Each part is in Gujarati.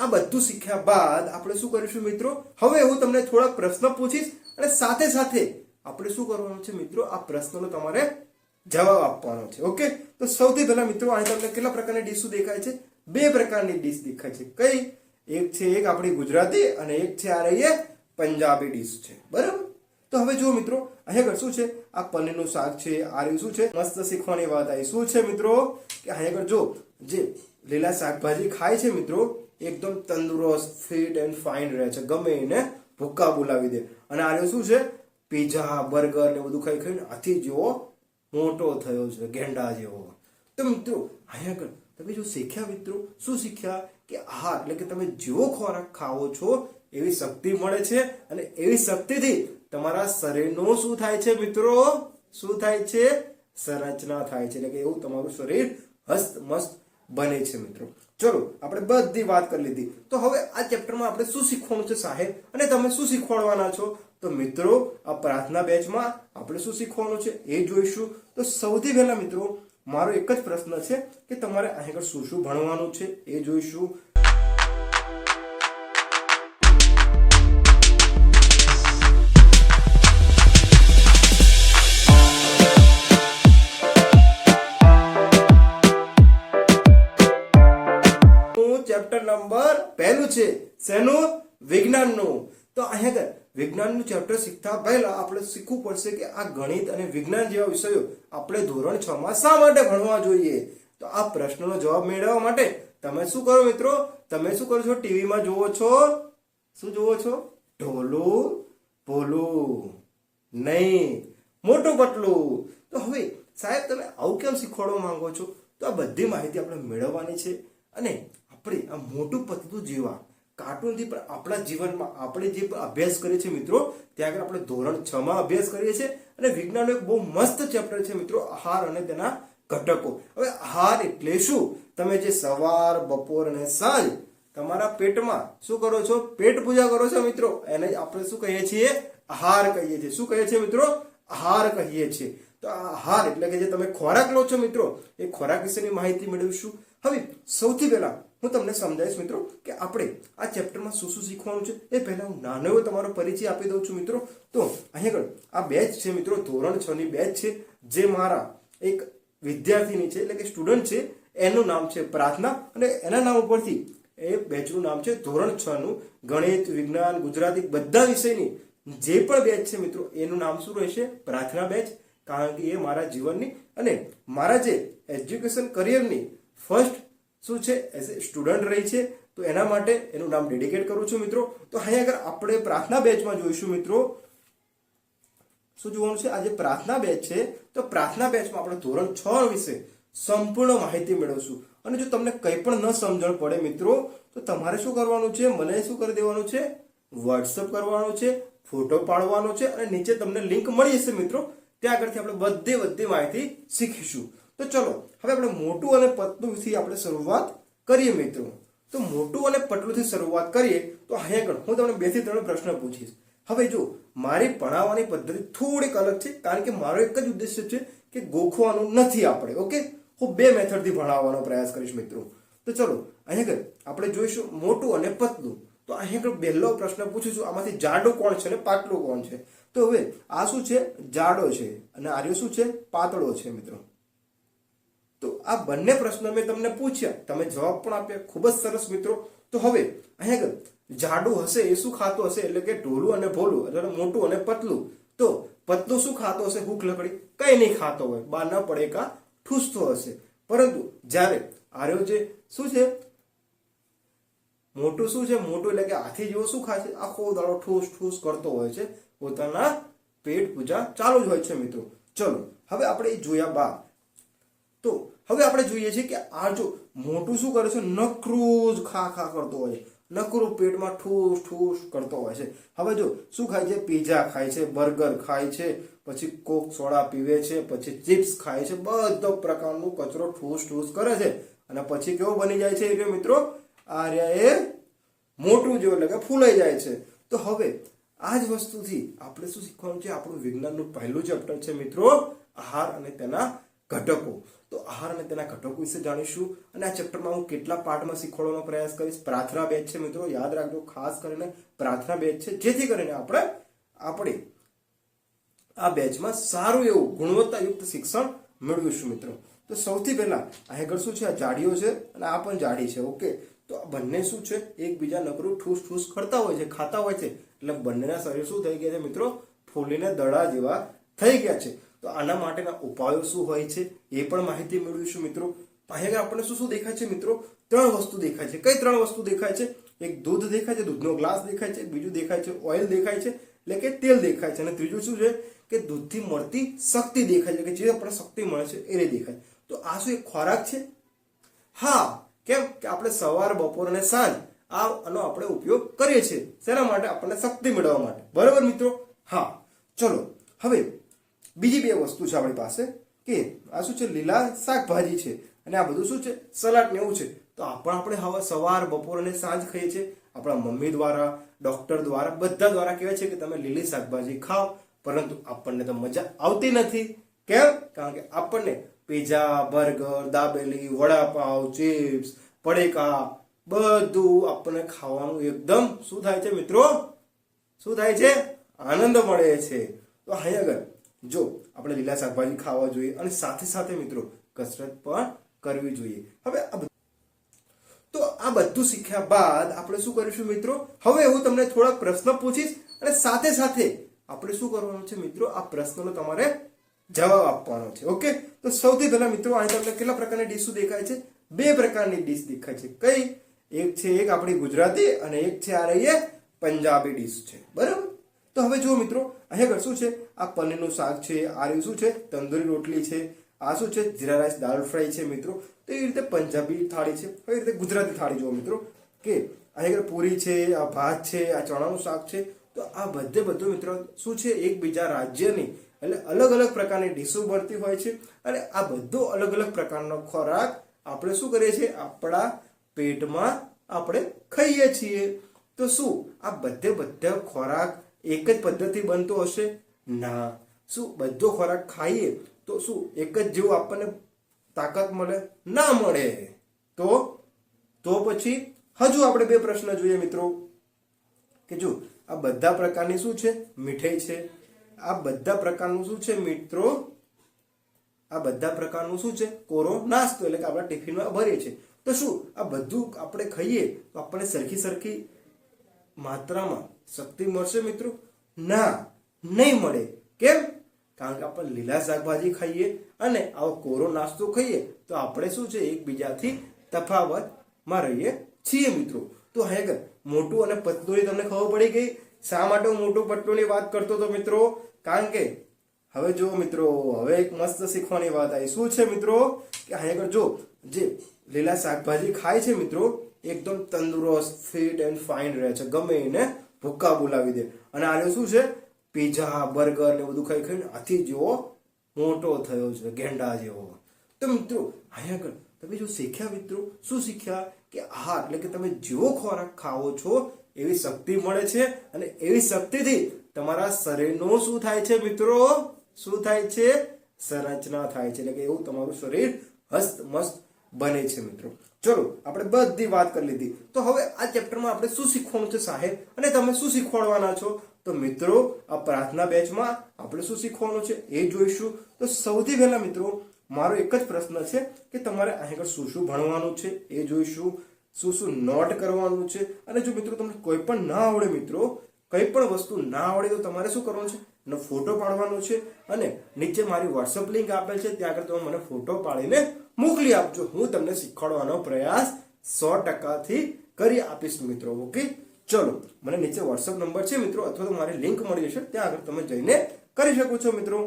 આ બધું શીખ્યા બાદ આપણે શું કરીશું મિત્રો, હવે હું તમને થોડા પ્રશ્ન પૂછીશ અને સાથે સાથે આપણે શું કરવાનું છે મિત્રો, આ પ્રશ્નનો તમારે જવાબ આપવાનો છે. ઓકે, તો સૌથી પહેલા મિત્રો અહીં તમને કેટલા પ્રકારની ડીશો દેખાય છે? 2 પ્રકારની ડીશ દેખાય છે. કઈ? એક આપણી ગુજરાતી અને એક છે આ રહી પંજાબી ડીશ છે. બરાબર? તો હવે જો મિત્રો અહીંયા શું છે, આ પનીરનું શાક છે. આ રહ્યું શું છે, મસ્ત શીખવાની વાત આવી શું છે મિત્રો, કે અહીંયા જો જે લીલા શાકભાજી ખાય છે મિત્રો, એકદમ તંદુરસ્ત ફિટ એન્ડ ફાઇન રહે છે, ગમે એને ભૂક્કા બોલાવી દે. અને આ રહ્યું શું છે, પીઝા બર્ગર ને બધું ખાઈ ખાઈને હાથી જેવો મોટો થયો છે, ગેંડા જેવો. તો મિત્રો અહીંયા તમે જો શીખ્યા મિત્રો, શું શીખ્યા કે આહાર એટલે કે તમે જેવો ખોરાક ખાવો છો એવી શક્તિ મળે છે, અને એવી શક્તિથી તમારા શરીરનું શું થાય છે મિત્રો, શું થાય છે, સંરચના થાય છે, એટલે કે એવું તમારું શરીર હસ્ત મસ્ત બને છે મિત્રો. ચલો આપણે બધી વાત કરી લીધી. તો હવે આ ચેપ્ટરમાં આપણે શું શીખવાનું છે સાહેબ, અને તમે શું શીખવાડવાના છો? તો મિત્રો આ પ્રાર્થના બેચમાં આપણે શું શીખવાનું છે એ જોઈશું. તો સૌથી પહેલા મિત્રો મારો એક જ પ્રશ્ન છે કે તમારે અહીં શું શું ભણવાનું છે એ જોઈશું. ચેપ્ટર નંબર 1 છે શેનું? વિજ્ઞાનનું. તો અહીંયા વિજ્ઞાનનું ચેપ્ટર શીખતા પહેલા આપણે શીખવું પડશે કે આ ગણિત અને વિજ્ઞાન જેવા વિષયો આપણે ધોરણ 6 માં શા માટે ભણવા જોઈએ. તો આ પ્રશ્નનો જવાબ મેળવવા માટે તમે શું કરો મિત્રો, તમે શું કરો છો, ટીવીમાં જોવો છો, શું જોવો છો, ઢોલું ભોલું નહીં મોટું પતલું. તો હવે સાહેબ તમે આવું કેમ શીખવાડવા માંગો છો? તો આ બધી માહિતી આપણે મેળવવાની છે, અને આપણે આ મોટું પતલું જેવા કાર્ટૂનથી પણ આપણા જીવનમાં આપણે જે અભ્યાસ કરીએ છીએ મિત્રો, ત્યાં આગળ આપણે ધોરણ 6 માં અભ્યાસ કરીએ છીએ. અને વિજ્ઞાનનો એક બહુ મસ્ત ચેપ્ટર છે મિત્રો, આહાર અને તેના ઘટકો. હવે આહાર એટલે શું? તમે જે સવાર બપોર અને સાંજ તમારા પેટમાં શું કરો છો, પેટ પૂજા કરો છો મિત્રો, એને આપણે શું કહીએ છીએ, આહાર કહીએ છીએ. શું કહીએ છીએ મિત્રો? આહાર કહીએ છીએ. તો આહાર એટલે કે જે તમે ખોરાક લો છો મિત્રો, એ ખોરાક વિશેની માહિતી મેળવીશું. હવે સૌથી પહેલા હું તમને સમજાવીશ મિત્રો કે આપણે આ ચેપ્ટરમાં શું શું શીખવાનું છે. એ પહેલા હું નાનો એવો તમારો પરિચય આપી દઉં છું મિત્રો. તો અહીંયા આ બેચ છે મિત્રો, ધોરણ 6 ની બેચ છે, જે મારા એક વિદ્યાર્થીની છે, એટલે કે સ્ટુડન્ટ છે. એનું નામ છે પ્રાર્થના, અને એના નામ ઉપરથી એ બેચનું નામ છે ધોરણ 6 નું ગણિત વિજ્ઞાન ગુજરાતી બધા વિષયની જે પણ બેચ છે મિત્રો, એનું નામ શું રહેશે, પ્રાર્થના બેચ. કારણ કે એ મારા જીવનની અને મારા જે એજ્યુકેશન કરિયરની ફર્સ્ટ શું છે એઝ એ સ્ટુડન્ટ રહી છે. તો એના માટે એનું નામ ડેડિકેટ કરું છું મિત્રો. તો અહીંયા આગળ આપણે પ્રાર્થના બેચમાં જોઈશું મિત્રો, શું જોવાનું છે, આ જે પ્રાર્થના બેચ છે, તો પ્રાર્થના બેચમાં આપણે ધોરણ 6 વિશે સંપૂર્ણ માહિતી મેળવશું. અને જો તમને કંઈ પણ ન સમજણ પડે મિત્રો, તો તમારે શું કરવાનું છે, મને શું કરી દેવાનું છે, વોટ્સઅપ કરવાનું છે, ફોટો પાડવાનો છે, અને નીચે તમને લિંક મળી જશે મિત્રો, ત્યાં આગળથી આપણે બધી માહિતી શીખીશું. તો ચલો હવે આપણે મોટું અને પતલુંથી આપણે શરૂઆત કરીએ મિત્રો. તો મોટું અને પતલુંથી શરૂઆત કરીએ તો અહીંયા હું તમને 2 થી 3 પ્રશ્ન પૂછીશ. હવે જો મારી ભણાવવાની પદ્ધતિ થોડીક અલગ છે, કારણ કે મારો એક જ ઉદ્દેશ્ય છે કે ગોખવાનું નથી આપણે. ઓકે, હું 2 મેથડથી ભણાવવાનો પ્રયાસ કરીશ મિત્રો. તો ચલો અહીંયા આપણે જોઈશું મોટું અને પતલું. તો અહીંયા પહેલો પ્રશ્ન પૂછીશું, આમાંથી જાડું કોણ છે અને પાતળું કોણ છે? તો હવે આ શું છે, જાડો છે, અને આર્યો શું છે, પાતળો છે મિત્રો. તો આ બંને પ્રશ્નો મેં તમને પૂછ્યા, તમે જવાબ પણ આપ્યા, ખૂબ જ સરસ મિત્રો. તો હવે અહીંયા જાડું હશે એ શું ખાતું હશે, એટલે કે ઢોલું અને ભોલું, એટલે મોટું અને પતલું. તો પતલું શું ખાતો હશે, હૂક લકડી, કઈ નહીં ખાતો હોય, બહાર ના પડે કા ઠૂસતો હશે. પરંતુ જ્યારે આર્યો જે શું છે, મોટું શું છે, મોટું એટલે કે હાથી જેવો શું ખાય છે, આખો દાડો ઠૂસ ઠૂસ કરતો હોય છે, પોતાના પેટ પૂજા ચાલુ જ હોય છે મિત્રો. ચલો હવે આપણે એ જોયા બાદ તો હવે આપણે જોઈએ છીએ કે આ જો મોટું શું કરે છે, નકરું જ ખા કરતો હોય છે, નકરું પેટમાં ઠૂસ ઠૂસ કરતો હોય છે. હવે જો શું ખાય છે, પીઝા ખાય છે, બર્ગર ખાય છે, પછી કોક સોડા પીવે છે, પછી ચિપ્સ ખાય છે, બધો પ્રકારનું કચરો ઠૂસ ઠૂસ કરે છે, અને પછી કેવો બની જાય છે એટલે મિત્રો, આર્યા એ મોટું જેવું એટલે કે ફૂલાઈ જાય છે. તો હવે આ જ વસ્તુથી આપણે શું શીખવાનું છે, આપણું વિજ્ઞાનનું પહેલું ચેપ્ટર છે મિત્રો, આહાર અને તેના ઘટકો. તો આહાર અને તેના ઘટકો વિશે જાણીશું અને આ ચેપ્ટરમાં હું કેટલા પાર્ટમાં શીખવાડવાનો પ્રયાસ કરીશ. પ્રાર્થના બેચ છે મિત્રો, યાદ રાખજો, ખાસ કરીને પ્રાર્થના બેચ છે, જેથી કરીને આપણે આ બેચમાં સારું એવું ગુણવત્તાયુક્ત શિક્ષણ મેળવીશું મિત્રો. તો સૌથી પહેલા આગળ શું છે, આ જાડીઓ છે અને આ પણ જાડી છે. ઓકે, તો આ બંને શું છે, એકબીજા નકરું ઠૂસ ઠૂસ કરતા હોય છે, ખાતા હોય છે, એટલે બંનેના શરીર શું થઈ ગયા છે મિત્રો, ફૂલીને દડા જેવા થઈ ગયા છે. તો આના માટેના ઉપાયો શું હોય છે એ પણ માહિતી મેળવીશું મિત્રો. અહીંયા આપણને શું શું દેખાય છે મિત્રો, 3 વસ્તુ દેખાય છે. કઈ 3 વસ્તુ દેખાય છે? એક દૂધ દેખાય છે, દૂધનો ગ્લાસ દેખાય છે, બીજું દેખાય છે ઓઇલ દેખાય છે, એટલે કે તેલ દેખાય છે, અને ત્રીજું શું છે કે દૂધથી મળતી શક્તિ દેખાય છે, કે જે આપણને શક્તિ મળે છે એ દેખાય. તો આ શું એક ખોરાક છે? હા. કેમ કે આપણે સવાર, બપોર અને સાંજ આનો આપણે ઉપયોગ કરીએ છીએ. શેના માટે? આપણને શક્તિ મેળવવા માટે. બરાબર મિત્રો? હા. ચલો હવે બીજી 2 વસ્તુ છે આપણી પાસે, કે આ શું છે, લીલા શાકભાજી છે, અને આ બધું શું છે, સલાડ ને એવું છે. તો આ પણ આપણે હવે સવાર, બપોર અને સાંજ ખાઈએ છીએ. આપણા મમ્મી દ્વારા, ડોક્ટર દ્વારા, બધા દ્વારા કહેવાય છે કે તમે લીલી શાકભાજી ખાઓ, પરંતુ આપણને તો મજા આવતી નથી. કેમ? કારણ કે આપણને pizza, burger, dabeli, vada pav, chips, પડીકા બધું આપણને ખાવાનું એકદમ શું થાય છે મિત્રો, શું થાય છે, આનંદ મળે છે. તો અહીં આગળ જો આપણે લીલા શાકભાજી ખાવા જોઈએ અને સાથે સાથે મિત્રો કસરત પણ કરવી જોઈએ. હવે આ બધું શીખ્યા બાદ આપણે શું કરીશું મિત્રો, હવે હું તમને થોડાક પ્રશ્ન પૂછીશ અને સાથે સાથે આપણે શું કરવાનું છે મિત્રો, આ પ્રશ્નનો તમારે જવાબ આપવાનો છે. ઓકે, તો સૌથી પહેલા મિત્રો અહીં તમને કેટલા પ્રકારની ડીશો દેખાય છે? 2 પ્રકારની ડીશ દેખાય છે. કઈ? એક છે એક આપણી ગુજરાતી અને એક છે આ રહી પંજાબી ડીશ છે. બરાબર? તો હવે જુઓ મિત્રો, અહીંયા શું છે, આ પનીરનું શાક છે, આ રહ્યું શું છે, તંદૂરી રોટલી છે, આ શું છે, જીરા રાઈસ દાળ ફ્રાય છે મિત્રો. તો એ રીતે પંજાબી થાળી છે. હવે એ રીતે ગુજરાતી થાળી જુઓ મિત્રો, કે અહીંયા પૂરી છે, આ ભાત છે, આ ચણાનું શાક છે. તો આ બધું મિત્રો શું છે, એકબીજા રાજ્યની એટલે અલગ અલગ પ્રકારની ડીશો બનતી હોય છે, અને આ બધો અલગ અલગ પ્રકારનો ખોરાક આપણે શું કરીએ છીએ, આપણા પેટમાં આપણે ખાઈએ છીએ. તો શું આ બધા ખોરાક એક જ પદ્ધતિ બનતો હશે? ના. શું બધો ખોરાક ખાઈએ તો શું એક જ જેવું આપણને તાકાત મળે? ના મળે. તો પછી હજુ આપણે 2 પ્રશ્ન જોઈએ મિત્રો, કે જો આ બધા પ્રકારની શું છે, મીઠાઈ છે, આ બધા પ્રકારનું શું છે મિત્રો, આ બધા પ્રકારનું શું છે, કોરો નાસ્તો, એટલે કે આપણા ટિફિનમાં ભરીએ છીએ. તો શું આ બધું આપણે ખાઈએ તો આપણને સરખી માત્રામાં શક્તિ મળશે મિત્રો? ના, નહીં મળે. કેમ? કારણ કે આપણે લીલા શાકભાજી ખાઈએ અને આવો કોરો નાસ્તો ખાઈએ તો આપણે શું છે, એકબીજાથી તફાવતમાં રહીએ છીએ મિત્રો. તો હવે મોટું અને પતલુંની તમને ખબર પડી ગઈ. શા માટે હું મોટું પતલુંની વાત કરતો હતો મિત્રો? કારણ કે હવે જો મિત્રો, હવે એક મસ્ત શીખવાની વાત આવી. શું છે મિત્રો, કે અહીંયા જો જે લીલા શાકભાજી ખાય છે મિત્રો, એકદમ તંદુરસ્ત, ફિટ એન્ડ ફાઇન રહે છે, ગમે એને ભૂક્કા બોલાવી દે. અને આ શું છે, પીઝા, બર્ગર ને બધું ખાઈને હાથી જેવો મોટો થયો છે, ગેંડા જેવો. તો મિત્રો અહીંયા તમે જો શીખ્યા મિત્રો, શું શીખ્યા, કે આહાર એટલે કે તમે જેવો ખોરાક ખાવો છો એવી શક્તિ મળે છે, અને એવી શક્તિથી તમારા શરીરનું શું થાય છે મિત્રો, શું થાય છે, સંરચના થાય છે, એટલે કે એવું તમારું શરીર હસ્તમસ્ત બને છે મિત્રો. ચલો આપણે બધી વાત કરી લીધી. તો હવે આ ચેપ્ટરમાં આપણે શું શીખવાનું છે સાહેબ, અને તમે શું શીખવાડવાના છો? તો મિત્રો આ પ્રાર્થના બેચમાં આપણે શું શીખવાનું છે એ જોઈશું. તો સૌથી પહેલા મિત્રો મારો એક જ પ્રશ્ન છે કે તમારે અહીં શું શું ભણવાનું છે એ જોઈશું, શું નોટ કરવાનું છે. અને જો મિત્રો તમને કોઈ પણ ના આવડે મિત્રો, કઈ પણ વસ્તુ ના આવડે તો તમારે શું કરવાનું છે, એનો ફોટો પાડવાનો છે, અને નીચે મારી વોટ્સઅપ લિંક આપેલ છે, ત્યાં આગળ તમે મને ફોટો પાડીને મોકલી આપજો. હું તમને શીખવાડવાનો પ્રયાસ 100%થી કરી આપીશ મિત્રો. ઓકે, ચલો મને નીચે વોટ્સઅપ નંબર છે મિત્રો, અથવા તો મારી લિંક મળી જશે, ત્યાં આગળ તમે જઈને કરી શકો છો મિત્રો.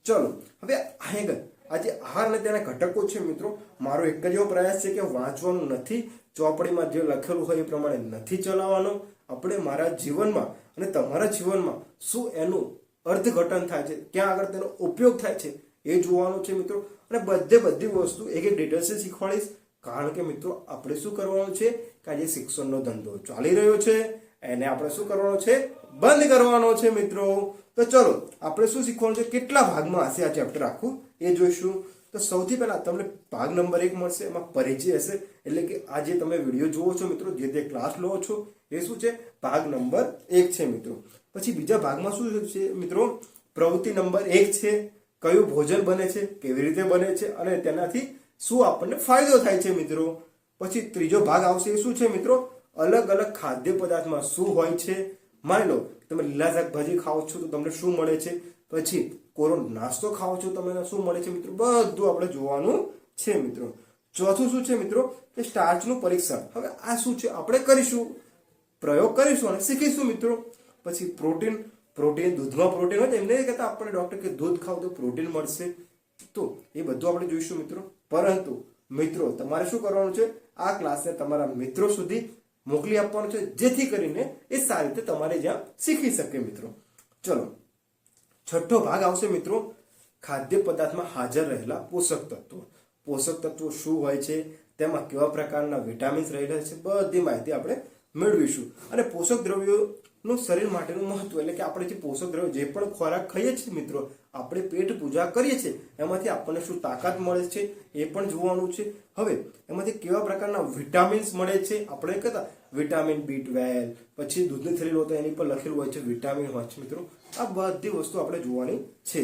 ચલો હવે આગળ આજે આહાર અને તેના ઘટકો છે મિત્રો, મારો એક જ એવો પ્રયાસ છે કે વાંચવાનું નથી, ચોપડીમાં જે લખેલું હોય એ પ્રમાણે નથી ચલાવવાનો. આપણે મારા જીવનમાં અને તમારા જીવનમાં શું એનું અર્થઘટન થાય છે, ક્યાં આગળ તેનો ઉપયોગ થાય છે એ જોવાનું છે મિત્રો. અને બધી વસ્તુ એક ડિટેલ્સથી શીખવાડીશ, કારણ કે મિત્રો આપણે શું કરવાનું છે કે આજે શિક્ષણનો ધંધો ચાલી રહ્યો છે, એને આપણે શું કરવાનો છે, બંધ કરવાનો છે મિત્રો. તો ચલો આપણે શું શીખવાનું છે, કેટલા ભાગમાં હશે આ ચેપ્ટર આખું એ જોઈશું. તો તો સૌથી પહેલા તમને ભાગ નંબર 1 મળશે, એમાં પરિચય હશે, એટલે કે આ જે તમે વિડીયો જુઓ છો મિત્રો, જે તે ક્લાસ લો છો, એ શું છે, ભાગ નંબર 1 છે મિત્રો. પછી બીજા ભાગમાં શું છે મિત્રો, પ્રવૃત્તિ નંબર 1 છે, કયું ભોજન બને છે, કેવી રીતે બને છે અને તેનાથી શું આપણને ફાયદો થાય છે મિત્રો. પછી ત્રીજો ભાગ આવશે, એ શું છે મિત્રો, અલગ અલગ ખાદ્ય પદાર્થમાં શું હોય છે. માની લો તમે લીલા શાકભાજી ખાઓ છો તો તમને શું મળે છે, પછી કોરો નાસ્તો ખાઓ છો તમને શું મળે છે મિત્રો, બધું આપણે જોવાનું છે મિત્રો. ચોથું શું છે મિત્રો, કે સ્ટાર્ચનું પરીક્ષણ. હવે આ શું છે, આપણે કરીશું, પ્રયોગ કરીશું અને શીખીશું મિત્રો. પછી પ્રોટીન, દૂધમાં પ્રોટીન હોય તો એમને કહેતા આપણને ડોક્ટર કે દૂધ ખાવ તો પ્રોટીન મળશે, તો એ બધું આપણે જોઈશું મિત્રો. પરંતુ મિત્રો તમારે શું કરવાનું છે, આ ક્લાસને તમારા મિત્રો સુધી મોકલી આપવાનું છે, જેથી કરીને એ સારી રીતે તમારે જ્યાં શીખી શકે મિત્રો. ચલો, છઠ્ઠો ભાગ આવશે મિત્રો, ખાદ્ય પદાર્થમાં હાજર રહેલા પોષક તત્વો. પોષક તત્વો શું હોય છે, તેમાં કેવા પ્રકારના વિટામિન્સ રહેલા છે, બધી માહિતી આપણે મેળવીશું. અને પોષક દ્રવ્યોનું શરીર માટેનું મહત્વ, એટલે કે આપણે જે પોષક દ્રવ્યો જે પણ ખોરાક ખાઈએ છીએ મિત્રો, આપણે પેટ પૂજા કરીએ છીએ, એમાંથી આપણને શું તાકાત મળે છે એ પણ જોવાનું છે. હવે એમાંથી કેવા પ્રકારના વિટામિન્સ મળે છે, આપણે કહેતા વિટામિન B12, પછી દૂધની થેલી લો તો એની પર લખેલું હોય છે વિટામિન હોય છે મિત્રો. આ બધી વસ્તુ આપણે જોવાની છે.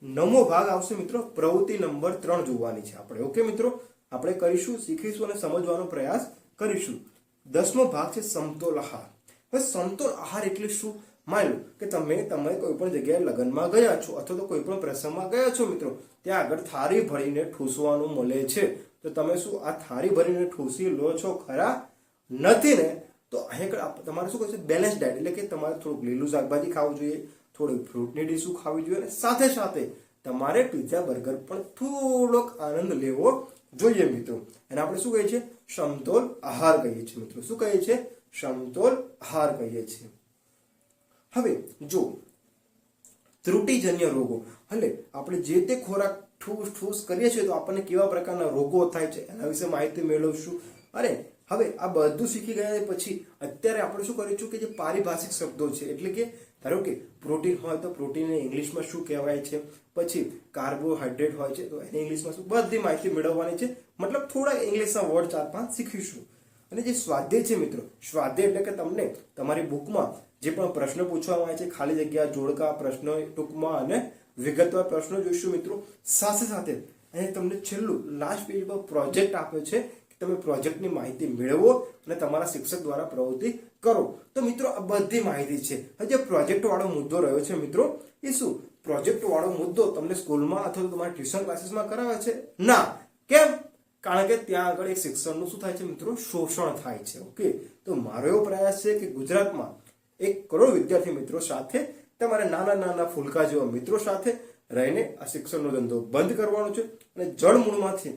9મો ભાગ આવશે મિત્રો, પ્રવૃત્તિ નંબર 3 જોવાની છે આપણે. ઓકે મિત્રો, આપણે કરીશું, શીખીશું અને સમજવાનો પ્રયાસ કરીશું. 10મો ભાગ છે સમતોલ આહાર. હવે સમતોલ આહાર એટલે શું, માની લો કે તમે કોઈ પણ જગ્યાએ લગ્નમાં ગયા છો અથવા તો કોઈ પણ પ્રસંગમાં ગયા છો મિત્રો, ત્યાં આગળ થાળી ભરીને ઠૂસવાનું મળે છે, તો તમે શું આ થાળી ભરીને ઠૂસી લો છો ખરા? નથી ને? તો અહીંયા તમારે શું કહે છે, બેલેન્સ ડાયટ, એટલે કે તમારે થોડુંક લીલું શાકભાજી ખાવું જોઈએ, થોડી ફ્રૂટની ડીશું ખાવી જોઈએ, અને સાથે સાથે તમારે પિઝા બર્ગર પણ થોડોક આનંદ લેવો જોઈએ મિત્રો. અને આપણે શું કહીએ છીએ, સમતોલ આહાર કહીએ છીએ મિત્રો. શું કહીએ છીએ? સમતોલ આહાર કહીએ છીએ. હવે જો ત્રુટિજન્ય રોગો, એટલે આપણે જે તે ખોરાક ઠૂસ કરીએ છીએ તો આપણને કેવા પ્રકારના રોગો થાય છે એના વિશે માહિતી મેળવશું. અને હવે આ બધું શીખી ગયા પછી અત્યારે આપણે શું કરીશું, કે જે પારિભાષિક શબ્દો છે, એટલે કે ધારો કે પ્રોટીન હોય તો પ્રોટીનને ઇંગ્લિશમાં શું કહેવાય છે, પછી કાર્બોહાઈડ્રેટ હોય છે તો એને ઇંગ્લિશમાં શું, બધી માહિતી મેળવવાની છે. મતલબ થોડા ઇંગ્લિશના વર્ડ 4-5 શીખીશું. અને જે સ્વાધ્યાય છે મિત્રો, સ્વાધ્યાય એટલે કે તમને તમારી બુકમાં જે પણ પ્રશ્ન પૂછવામાં આવે છે, ખાલી જગ્યા, જોડકા પ્રશ્નો ટૂંકમાં અને વિગતવાર પ્રશ્નો જોઈશું મિત્રો. સાથે સાથે અહીં તમને છેલ્લું લાસ્ટ પેજ પર પ્રોજેક્ટ આપ્યો છે, તમે પ્રોજેક્ટની માહિતી મેળવો અને તમારા શિક્ષક દ્વારા પ્રવૃત્તિ કરો. તો મિત્રો આ બધી માહિતી છે. જે પ્રોજેક્ટ વાળો મુદ્દો રહ્યો છે મિત્રો, એ શું, પ્રોજેક્ટ વાળો મુદ્દો તમને સ્કૂલમાં અથવા તો તમારા ટ્યુશન ક્લાસીસમાં કરાવે છે ના? કેમ? કારણ કે ત્યાં આગળ એક શિક્ષણનું શું થાય છે મિત્રો, શોષણ થાય છે. ઓકે, તો મારો એવો પ્રયાસ છે કે ગુજરાતમાં 1 કરોડ વિદ્યાર્થી મિત્રો સાથે, તમારે નાના ફૂલકા જેવા મિત્રો સાથે રહીને આ શિક્ષણનો ધંધો બંધ કરવાનો છે અને જળમૂળમાંથી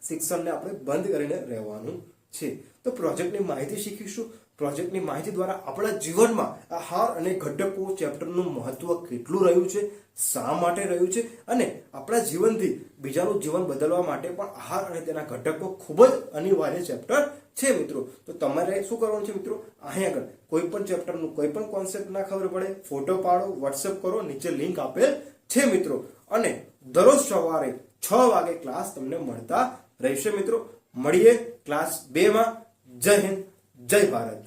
શિક્ષણને આપણે બંધ કરીને રહેવાનું છે. તો પ્રોજેક્ટની માહિતી શીખીશું. પ્રોજેક્ટની માહિતી દ્વારા આપણા જીવનમાં આહાર અને ઘટકો ચેપ્ટરનું મહત્વ કેટલું રહ્યું છે, શા માટે રહ્યું છે, અને આપણા જીવનથી બીજાનું જીવન બદલવા માટે પણ આહાર અને તેના ઘટકો ખૂબ જ અનિવાર્ય ચેપ્ટર છે મિત્રો. તો તમારે શું કરવાનું છે મિત્રો, અહીં આગળ કોઈ પણ ચેપ્ટરનું કોઈ પણ કોન્સેપ્ટ ના ખબર પડે, ફોટો પાડો, વોટ્સએપ કરો, નીચે લિંક આપેલ છે મિત્રો. અને દરરોજ સવારે 6 વાગે ક્લાસ તમને મળતા રહેશે મિત્રો. મળીએ ક્લાસ 2 માં. જય હિન્દ, જય ભારત.